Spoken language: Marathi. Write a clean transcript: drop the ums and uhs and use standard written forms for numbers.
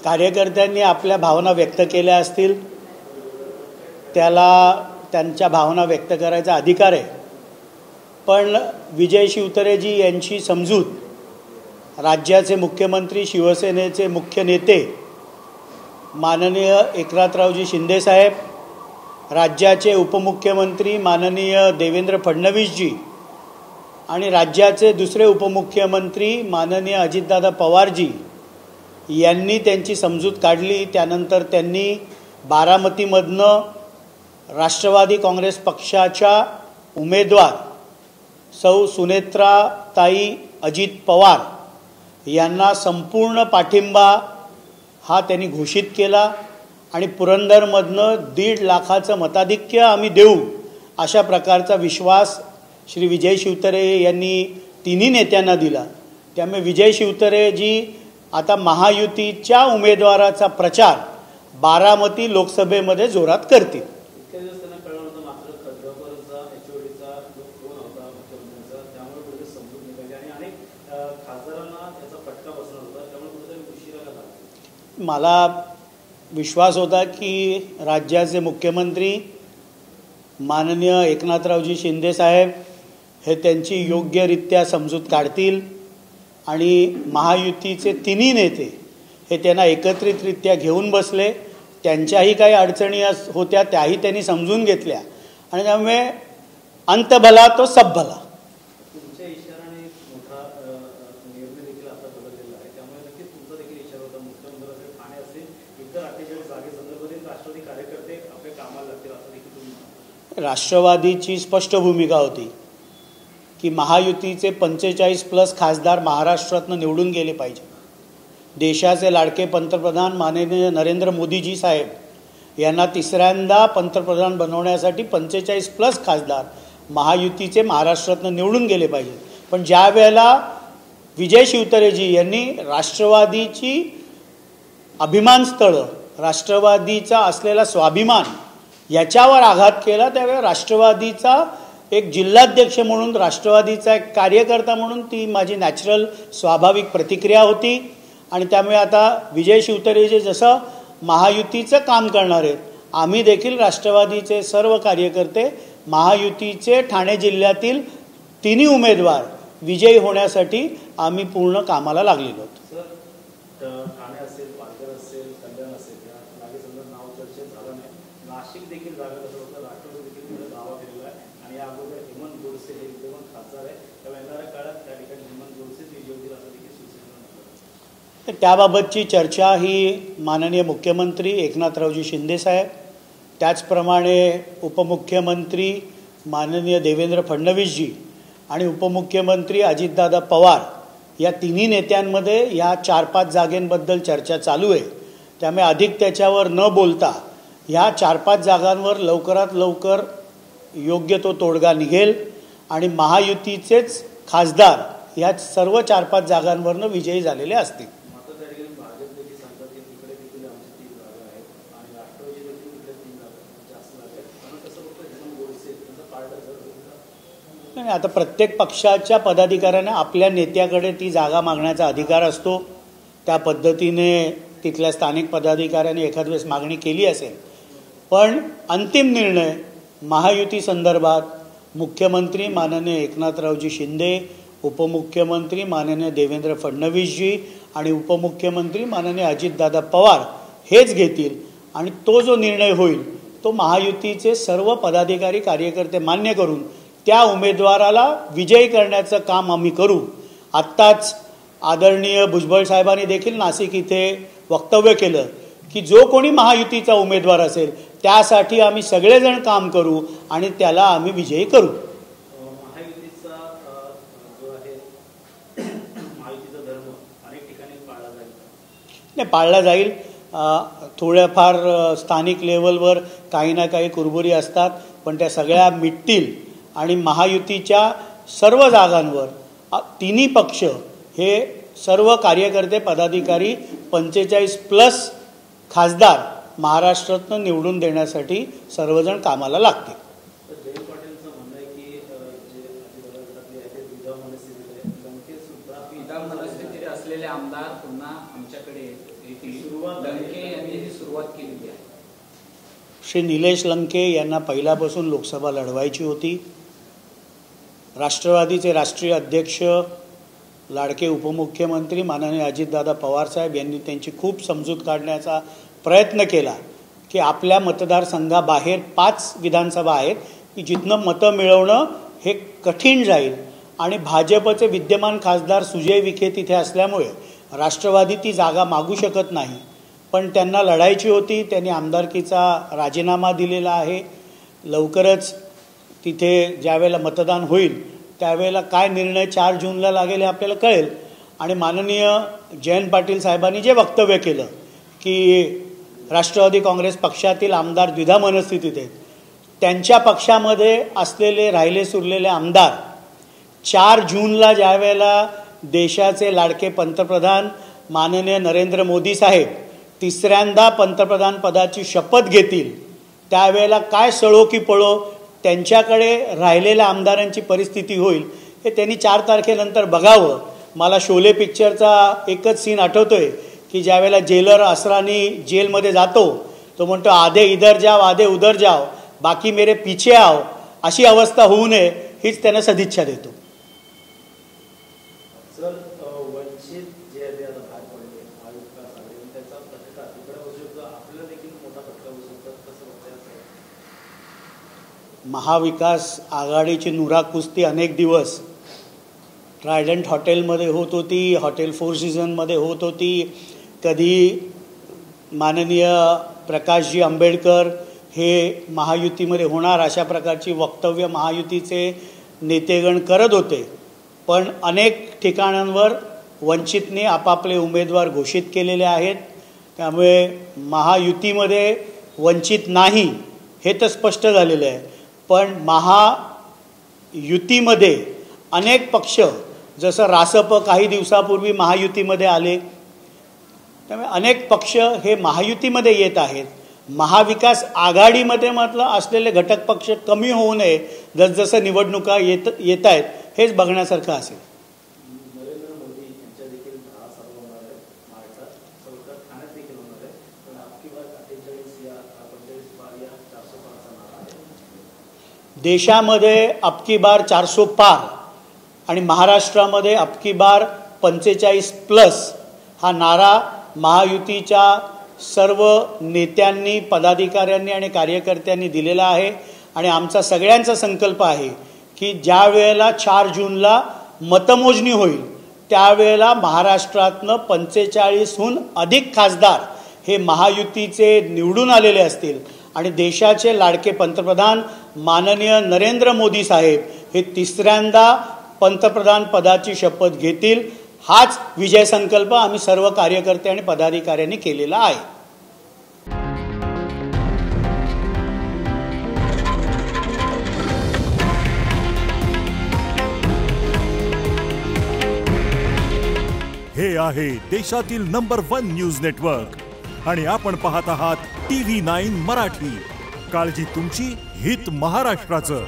कार्यकर्त्यांनी आपल्या भावना व्यक्त केल्या असतील, त्याला त्यांच्या भावना व्यक्त करायचा अधिकार आहे। पण विजय शिवतारेजी यांची समजूत राज्याचे मुख्यमंत्री, शिवसेनेचे मुख्य नेते माननीय एकनाथरावजी शिंदे साहेब, राज्याचे उपमुख्यमंत्री माननीय देवेंद्र फडणवीसजी आणि राज्याचे दुसरे उपमुख्यमंत्री माननीय अजितदादा पवारजी यांनी त्यांची समजूत काढली। त्यानंतर त्यांनी बारामतीमधनं राष्ट्रवादी काँग्रेस पक्षाच्या उमेदवार सौ सुनेत्राताई अजित पवार यांना संपूर्ण पाठिंबा हा त्यांनी घोषित केला आणि पुरंदरमधनं 1.5 लाखाचं मताधिक्य आम्ही देऊ अशा प्रकारचा विश्वास श्री विजय शिवतारे यांनी तिन्ही नेत्यांना दिला। त्यामुळे विजय शिवतारेजी आता महायुतीच्या उमेदवाराचा प्रचार बारामती लोकसभेमध्ये जोरात करतील। मला विश्वास होता की राज्याचे मुख्यमंत्री माननीय एकनाथरावजी शिंदे साहेब हे त्यांची योग्यरित्या समजूत काढतील आणि महायुतीचे तिन्ही नेते हे त्यांना एकत्रितरित्या घेऊन बसले। त्यांच्याही काही अडचणी होत्या, त्याही त्यांनी समजून घेतल्या आणि त्यामुळे अंत भला तो सब भला। राष्ट्रवादीची स्पष्ट भूमिका होती की महायुतीचे 45+ खासदार महाराष्ट्रातून निवडून गेले पाहिजे। देशाचे लाडके पंतप्रधान माननीय नरेंद्र मोदीजी साहेब यांना तिसऱ्यांदा पंतप्रधान बनवण्यासाठी 45+ खासदार महायुतीचे महाराष्ट्रातून निवडून गेले पाहिजे। पण ज्या वेळेला विजय शिवतारेजी यांनी राष्ट्रवादीची अभिमानस्थळ, राष्ट्रवादीचा असलेला स्वाभिमान याच्यावर आघात केला, त्यावेळी राष्ट्रवादीचा एक जिल्हाध्यक्ष म्हणून, राष्ट्रवादीचा एक कार्यकर्ता म्हणून ती माझी नॅचरल स्वाभाविक प्रतिक्रिया होती। आणि त्यामुळे आता विजय शिवतारेजी जसं महायुतीचं काम करणार आहेत, आम्ही देखील राष्ट्रवादीचे सर्व कार्यकर्ते महायुतीचे ठाणे जिल्ह्यातील तिन्ही उमेदवार विजयी होण्यासाठी आम्ही पूर्ण कामाला लागलेलो आहोत। त्याबाबतची चर्चा ही माननीय मुख्यमंत्री एकनाथरावजी शिंदे साहेब, त्याचप्रमाणे उपमुख्यमंत्री माननीय देवेंद्र फडणवीसजी आणि उपमुख्यमंत्री अजितदादा पवार या तिन्ही नेत्यांमध्ये या 4-5 जागांबद्दल चर्चा चालू आहे। त्यामुळे अधिक त्याच्यावर न बोलता ह्या 4-5 जागांवर लवकरात लवकर योग्य तो तोडगा निघेल आणि महायुतीचेच खासदार या सर्व 4-5 जागांवरनं विजयी झालेले असतील। नाही, आता प्रत्येक पक्षाच्या पदाधिकाऱ्याने आपल्या नेत्याकडे ती जागा मागण्याचा अधिकार असतो। त्या पद्धतीने तिथल्या स्थानिक पदाधिकाऱ्यांनी एखाद वेळेस मागणी केली असेल, पण अंतिम निर्णय महायुती संदर्भात मुख्यमंत्री माननीय एकनाथरावजी शिंदे, उपमुख्यमंत्री माननीय देवेंद्र फडणवीसजी आणि उपमुख्यमंत्री माननीय अजितदादा पवार हेच घेतील आणि तो जो निर्णय होईल तो महायुतीचे सर्व पदाधिकारी कार्यकर्ते मान्य करून त्या उमेदवाराला विजयी करण्याचं काम आम्ही करू। आत्ताच आदरणीय भुजबळ साहेबांनी देखील नाशिक इथे वक्तव्य केलं की जो कोणी महायुतीचा उमेदवार असेल त्यासाठी आम्ही सगळेजण काम करू आणि त्याला आम्ही विजयी करू। महायुतीचा जो आहे महायुतीचा धर्म अनेक ठिकाणी पाळला जाईल, नाही पाळला जाईल। थोड्याफार स्थानिक लेवलवर काही ना काही कुरबुरी असतात, पण त्या सगळ्या मिटतील आणि महायुतीच्या सर्व जागांवर तिन्ही पक्ष हे सर्व कार्यकर्ते पदाधिकारी 45+ खासदार महाराष्ट्रातून निवडून देण्यासाठी सर्वजण कामाला लागतील। जयंत पाटीलचं म्हणणं आहे की जे अजितदादांनी आहे ते विधान मनस्थितीत आहे, लंकेत सुद्धा विधान मनस्थितीत असलेले आमदार पुन्हा आमच्याकडे होती, लंके यांनी जी सुरुवात केलेली आहे. श्री निलेश लंके यांना पहिल्यापासून लोकसभा लढवायची होती. राष्ट्रवादीचे राष्ट्रीय अध्यक्ष लाडके उपमुख्यमंत्री माननीय अजितदादा पवार साहेब यांनी त्यांची खूप समजूत काढण्याचा प्रयत्न केला की आपल्या मतदारसंघाबाहेर 5 विधानसभा आहेत की जिथनं मतं मिळवणं हे कठीण जाईल आणि भाजपचे विद्यमान खासदार सुजय विखे तिथे असल्यामुळे राष्ट्रवादी ती जागा मागू शकत नाही. पण त्यांना लढायची होती. त्यांनी आमदारकीचा राजीनामा दिलेला आहे. लवकरच तिथे ज्यावेळेला मतदान होईल त्यावेळेला काय निर्णय 4 जूनला लागेल हे आपल्याला कळेल. आणि माननीय जयंत पाटील साहेबांनी जे वक्तव्य केलं की राष्ट्रवादी काँग्रेस पक्षातील आमदार द्विधा मनस्थितीत आहेत, त्यांच्या पक्षामध्ये असलेले राहिले सुरलेले आमदार 4 जूनला ज्यावेळेला देशाचे लाडके पंतप्रधान माननीय नरेंद्र मोदी साहेब तिसऱ्यांदा पंतप्रधान पदाची शपथ घेतील त्यावेळेला काय सळो की पळो त्यांच्याकडे राहिलेल्या आमदारांची परिस्थिती होईल हे त्यांनी 4 तारखेनंतर बघावं. मला शोले पिक्चरचा एकच सीन आठवतोय की ज्यावेळेला जेलर असरानी जेलमध्ये जातो तो म्हणतो आधे इधर जाओ आधे उधर जाओ बाकी मेरे पीछे आओ, अशी अवस्था होऊ नये हीच त्यांना सदिच्छा देतो. सर, वंचित जे आहे ते आता बाहेर पडले, महाविकास आघाडी त्याचा फटका तिकडे होऊ शकतो, आपल्याला देखील मोठा फटका होऊ शकतो, कसं होतं? महाविकास आघाडीची नुरा कुस्ती अनेक दिवस ट्रायडंट हॉटेलमध्ये होत होती, हॉटेल 4 सीझनमध्ये होत होती. कधी माननीय प्रकाशजी आंबेडकर हे महायुतीमध्ये होणार अशा प्रकारची वक्तव्य महायुतीचे नेतेगण करत होते. पण अनेक ठिकाणांवर वंचितने आपापले उमेदवार घोषित केलेले आहेत. त्यामुळे महायुतीमध्ये वंचित नाही हे तर स्पष्ट झालेलं आहे. पण महायुतीमध्ये अनेक पक्ष जसं रासप काही दिवसापूर्वी महायुतीमध्ये आले, त्यामुळे अनेक पक्ष हे महायुतीमध्ये येत आहेत. महाविकास आघाडीमध्ये म्हटलं असलेले घटक पक्ष कमी होऊ नये जसजसं निवडणुका येत आहेत हेच बघण्यासारखं असेल. नरेंद्र मोदी यांच्या देखील 10 सभा होणार आहेत महाराष्ट्रात, सरकार ठाण्यात देखील होणार आहे. पण आपकी बार 48 या 45 बार या 400 पारचा नारा आहे. देशामध्ये अबकी बार 400 पार आणि महाराष्ट्रामध्ये अबकी बार 45+ हा नारा महायुतीच्या सर्व नेत्यांनी, पदाधिकाऱ्यांनी आणि कार्यकर्त्यांनी दिलेला आहे. आणि आमचा सगळ्यांचा संकल्प आहे की ज्या वेळेला 4 जूनला मतमोजणी होईल त्यावेळेला महाराष्ट्रातनं 45हून अधिक खासदार हे महायुतीचे निवडून आलेले असतील आणि देशाचे लाडके पंतप्रधान माननीय नरेंद्र मोदी साहेब हे तिसऱ्यांदा पंतप्रधान पदाची शपथ घेतील. हाच विजय संकल्प आम्ही सर्व कार्यकर्ते आणि पदाधिकाऱ्यांनी केलेला आहे. हे आहे देशातील नंबर 1 न्यूज नेटवर्क आणि आपण पाहत आहात TV9 मराठी. काळजी तुमची, हित महाराष्ट्राचं.